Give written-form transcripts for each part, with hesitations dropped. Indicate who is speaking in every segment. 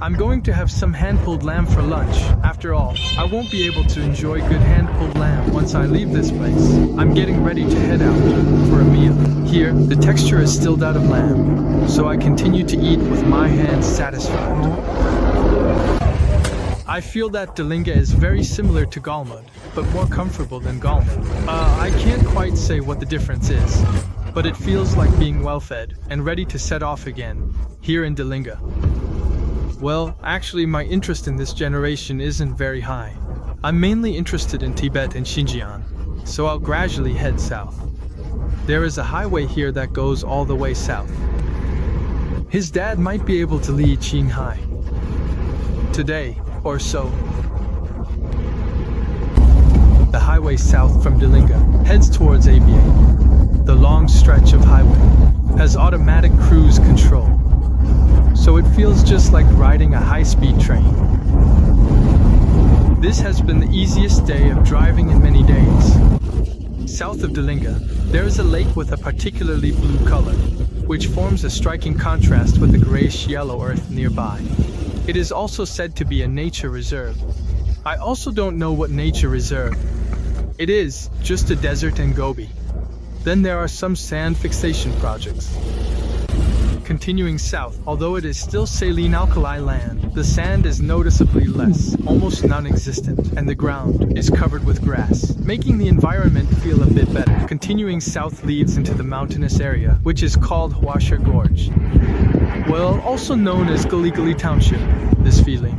Speaker 1: I'm going to have some hand-pulled lamb for lunch. After all, I won't be able to enjoy good hand-pulled lamb once I leave this place. I'm getting ready to head out for a meal. Here, the texture is still that of lamb, so I continue to eat with my hands satisfied. I feel that Dalinga is very similar to Golmud, but more comfortable than Golmud. I can't quite say what the difference is, but it feels like being well-fed and ready to set off again, here in Dalinga. Well, actually my interest in this generation isn't very high. I'm mainly interested in Tibet and Xinjiang, so I'll gradually head south. There is a highway here that goes all the way south. His dad might be able to lead Qinghai today or so. The highway south from Dalinga heads towards ABA. The long stretch of highway has automatic cruise control, so it feels just like riding a high-speed train. This has been the easiest day of driving in many days. South of Dalinga, there is a lake with a particularly blue color, which forms a striking contrast with the grayish-yellow earth nearby. It is also said to be a nature reserve. I also don't know what nature reserve. It is just a desert and gobi. Then there are some sand fixation projects. Continuing south, although it is still saline alkali land, the sand is noticeably less, almost non-existent, and the ground is covered with grass, making the environment feel a bit better. Continuing south leads into the mountainous area, which is called Huasher Gorge. Well, also known as Galigali Township. This feeling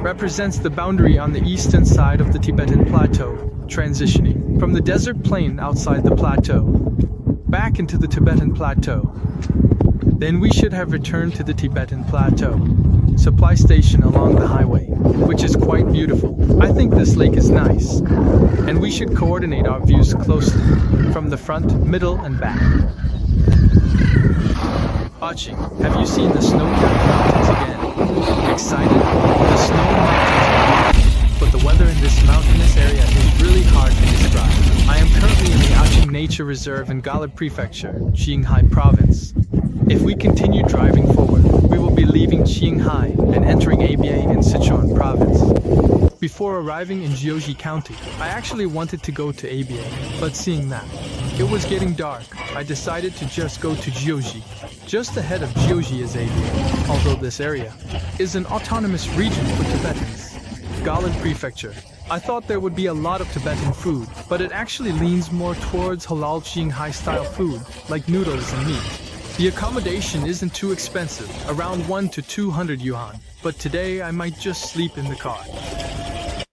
Speaker 1: represents the boundary on the eastern side of the Tibetan Plateau, transitioning from the desert plain outside the plateau back into the Tibetan Plateau. Then we should have returned to the Tibetan Plateau supply station along the highway, which is quite beautiful. I think this lake is nice, and we should coordinate our views closely from the front, middle, and back. Achi, have you seen the snow-capped mountains again? Excited? The snow mountains are beautiful, but the weather in this mountainous area is really hard to describe. I am currently in the Achi Nature Reserve in Golog Prefecture, Qinghai Province. If we continue driving forward, we will be leaving Qinghai and entering ABA in Sichuan Province. Before arriving in Jiuzhi County, I actually wanted to go to ABA, but seeing that it was getting dark, I decided to just go to Jiuzhi. Just ahead of Jiuzhi is ABA, although this area is an autonomous region for Tibetans. Golog Prefecture. I thought there would be a lot of Tibetan food, but it actually leans more towards halal Qinghai-style food, like noodles and meat. The accommodation isn't too expensive, around 1 to 200 yuan, but today I might just sleep in the car.